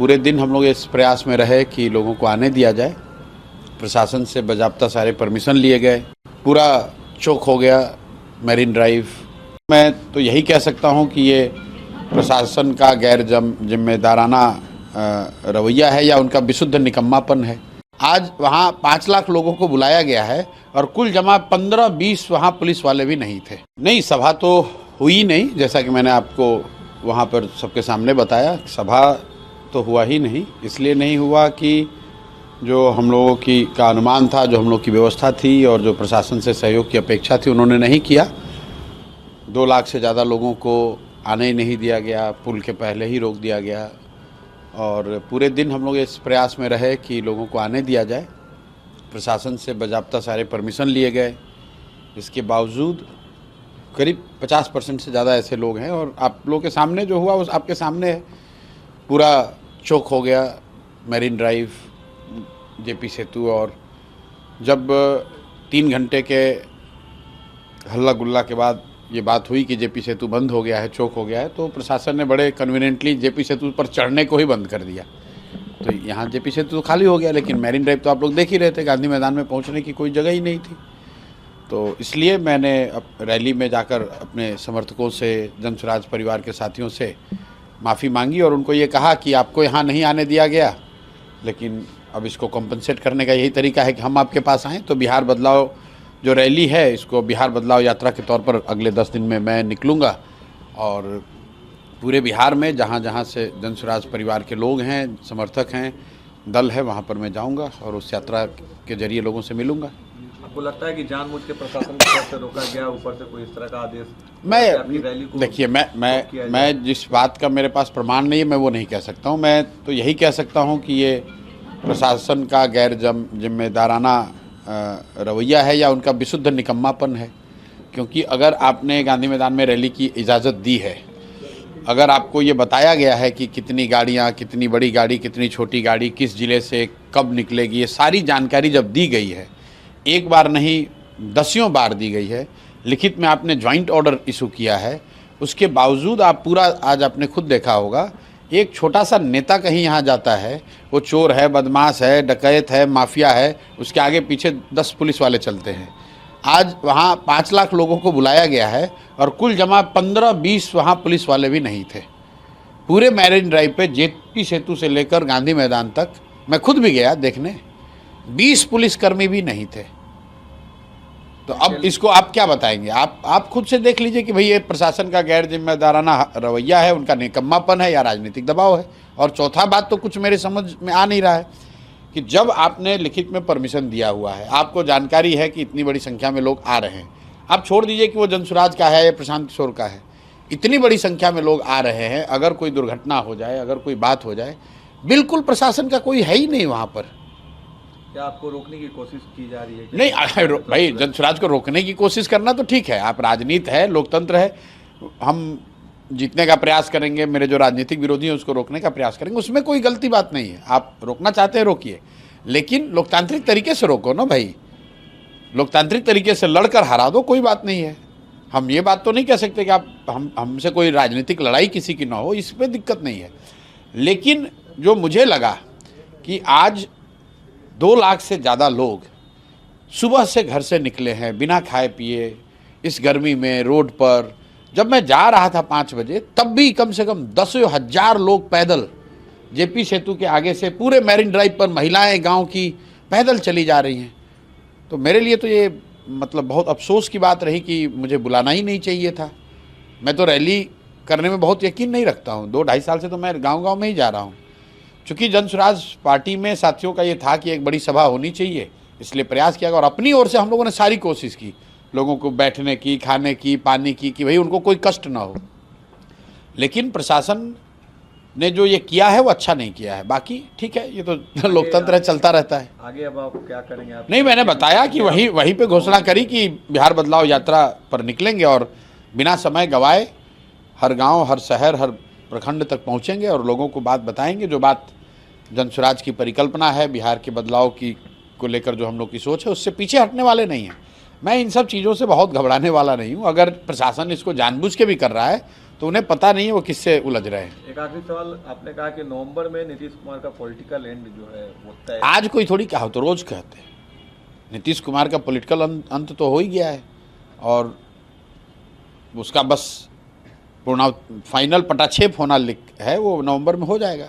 पूरे दिन हम लोग इस प्रयास में रहे कि लोगों को आने दिया जाए। प्रशासन से बाज़ाब्ता सारे परमिशन लिए गए, पूरा चौक हो गया मैरिन ड्राइव। मैं तो यही कह सकता हूं कि ये प्रशासन का गैर जिम्मेदाराना रवैया है या उनका विशुद्ध निकम्मापन है। आज वहाँ 5 लाख लोगों को बुलाया गया है और कुल जमा 15-20 वहाँ पुलिस वाले भी नहीं थे। नहीं, सभा तो हुई नहीं, जैसा कि मैंने आपको वहाँ पर सबके सामने बताया। सभा तो हुआ ही नहीं, इसलिए नहीं हुआ कि जो हम लोगों का अनुमान था, जो हम लोग की व्यवस्था थी और जो प्रशासन से सहयोग की अपेक्षा थी, उन्होंने नहीं किया। 2 लाख से ज़्यादा लोगों को आने ही नहीं दिया गया, पुल के पहले ही रोक दिया गया और पूरे दिन हम लोग इस प्रयास में रहे कि लोगों को आने दिया जाए। प्रशासन से बाज़ाब्ता सारे परमिशन लिए गए, इसके बावजूद करीब 50% से ज़्यादा ऐसे लोग हैं और आप लोगों के सामने जो हुआ उस आपके सामने है। पूरा चौक हो गया मैरिन ड्राइव, जेपी सेतु। और जब 3 घंटे के हल्ला गुल्ला के बाद ये बात हुई कि जेपी सेतु बंद हो गया है, चौक हो गया है, तो प्रशासन ने बड़े कन्वीनियंटली जेपी सेतु पर चढ़ने को ही बंद कर दिया। तो यहाँ जेपी सेतु तो खाली हो गया, लेकिन मैरिन ड्राइव तो आप लोग देख ही रहे थे, गांधी मैदान में पहुँचने की कोई जगह ही नहीं थी। तो इसलिए मैंने रैली में जाकर अपने समर्थकों से, जनसुराज परिवार के साथियों से माफ़ी मांगी और उनको ये कहा कि आपको यहाँ नहीं आने दिया गया, लेकिन अब इसको कॉम्पनसेट करने का यही तरीका है कि हम आपके पास आएँ। तो बिहार बदलाव जो रैली है, इसको बिहार बदलाव यात्रा के तौर पर अगले 10 दिन में मैं निकलूँगा और पूरे बिहार में जहाँ जहाँ से जनसुराज परिवार के लोग हैं, समर्थक हैं, दल है, वहाँ पर मैं जाऊँगा और उस यात्रा के जरिए लोगों से मिलूँगा। आपको लगता है कि जानबूझ के प्रशासन की तरफ से रोका गया, ऊपर से कोई इस तरह का आदेश? देखिए, मैं जिस बात का मेरे पास प्रमाण नहीं है मैं वो नहीं कह सकता हूँ। मैं तो यही कह सकता हूँ कि ये प्रशासन का गैर जिम्मेदाराना रवैया है या उनका विशुद्ध निकम्मापन है। क्योंकि अगर आपने गांधी मैदान में रैली की इजाज़त दी है, अगर आपको ये बताया गया है कि कितनी गाड़ियाँ, कितनी बड़ी गाड़ी, कितनी छोटी गाड़ी, किस ज़िले से कब निकलेगी, ये सारी जानकारी जब दी गई है, एक बार नहीं दसियों बार दी गई है, लिखित में आपने ज्वाइंट ऑर्डर इशू किया है, उसके बावजूद आप पूरा, आज आपने खुद देखा होगा, एक छोटा सा नेता कहीं यहाँ जाता है, वो चोर है, बदमाश है, डकैत है, माफिया है, उसके आगे पीछे 10 पुलिस वाले चलते हैं। आज वहाँ 5 लाख लोगों को बुलाया गया है और कुल जमा 15-20 वहाँ पुलिस वाले भी नहीं थे। पूरे मैरिन ड्राइव पे जेपी सेतु से लेकर गांधी मैदान तक मैं खुद भी गया देखने, 20 पुलिसकर्मी भी नहीं थे। तो अब इसको आप क्या बताएंगे? आप खुद से देख लीजिए कि भाई ये प्रशासन का गैर जिम्मेदाराना रवैया है, उनका निकम्मापन है या राजनीतिक दबाव है। और चौथा बात तो कुछ मेरे समझ में आ नहीं रहा है कि जब आपने लिखित में परमिशन दिया हुआ है, आपको जानकारी है कि इतनी बड़ी संख्या में लोग आ रहे हैं, आप छोड़ दीजिए कि वो जनसुराज का है या प्रशांत किशोर का है, इतनी बड़ी संख्या में लोग आ रहे हैं, अगर कोई दुर्घटना हो जाए, अगर कोई बात हो जाए, बिल्कुल प्रशासन का कोई है ही नहीं वहाँ पर। क्या आपको रोकने की कोशिश की जा रही है? नहीं भाई, जनसुराज को रोकने की कोशिश करना तो ठीक है, आप राजनीति है, लोकतंत्र है, हम जीतने का प्रयास करेंगे, मेरे जो राजनीतिक विरोधी हैं उसको रोकने का प्रयास करेंगे, उसमें कोई गलती बात नहीं है। आप रोकना चाहते हैं रोकिए, लेकिन लोकतांत्रिक तरीके से रोको ना भाई, लोकतांत्रिक तरीके से लड़कर हरा दो, कोई बात नहीं है। हम ये बात तो नहीं कह सकते कि आप हमसे कोई राजनीतिक लड़ाई किसी की ना हो, इस पर दिक्कत नहीं है। लेकिन जो मुझे लगा कि आज 2 लाख से ज़्यादा लोग सुबह से घर से निकले हैं बिना खाए पिए, इस गर्मी में रोड पर। जब मैं जा रहा था 5 बजे, तब भी कम से कम 10,000 लोग पैदल जेपी सेतु के आगे से पूरे मैरिन ड्राइव पर, महिलाएं गांव की पैदल चली जा रही हैं। तो मेरे लिए तो ये मतलब बहुत अफसोस की बात रही कि मुझे बुलाना ही नहीं चाहिए था। मैं तो रैली करने में बहुत यकीन नहीं रखता हूँ, 2-2.5 साल से तो मैं गाँव में ही जा रहा हूँ। चूँकि जनसुराज पार्टी में साथियों का ये था कि एक बड़ी सभा होनी चाहिए, इसलिए प्रयास किया और अपनी ओर से हम लोगों ने सारी कोशिश की, लोगों को बैठने की, खाने की, पानी की, कि भाई उनको कोई कष्ट ना हो। लेकिन प्रशासन ने जो ये किया है वो अच्छा नहीं किया है। बाकी ठीक है, ये तो लोकतंत्र है, चलता रहता है। आगे अब आप क्या करेंगे? आप नहीं, मैंने बताया कि वहीं पे घोषणा करी कि बिहार बदलाव यात्रा पर निकलेंगे और बिना समय गवाए हर गाँव, हर शहर, हर प्रखंड तक पहुँचेंगे और लोगों को बात बताएंगे, जो बात जनसुराज की परिकल्पना है, बिहार के बदलाव की को लेकर जो हम लोग की सोच है, उससे पीछे हटने वाले नहीं हैं। मैं इन सब चीज़ों से बहुत घबराने वाला नहीं हूँ। अगर प्रशासन इसको जानबूझ के भी कर रहा है तो उन्हें पता नहीं है वो किससे उलझ रहे हैं। एक आखिरी सवाल, आपने कहा कि नवंबर में नीतीश कुमार का पॉलिटिकल एंड जो है वो तय। आज कोई थोड़ी कहा, तो रोज कहते हैं नीतीश कुमार का पॉलिटिकल अंत तो हो ही गया है और उसका बस पूर्ण फाइनल पटाक्षेप होना है, वो नवंबर में हो जाएगा।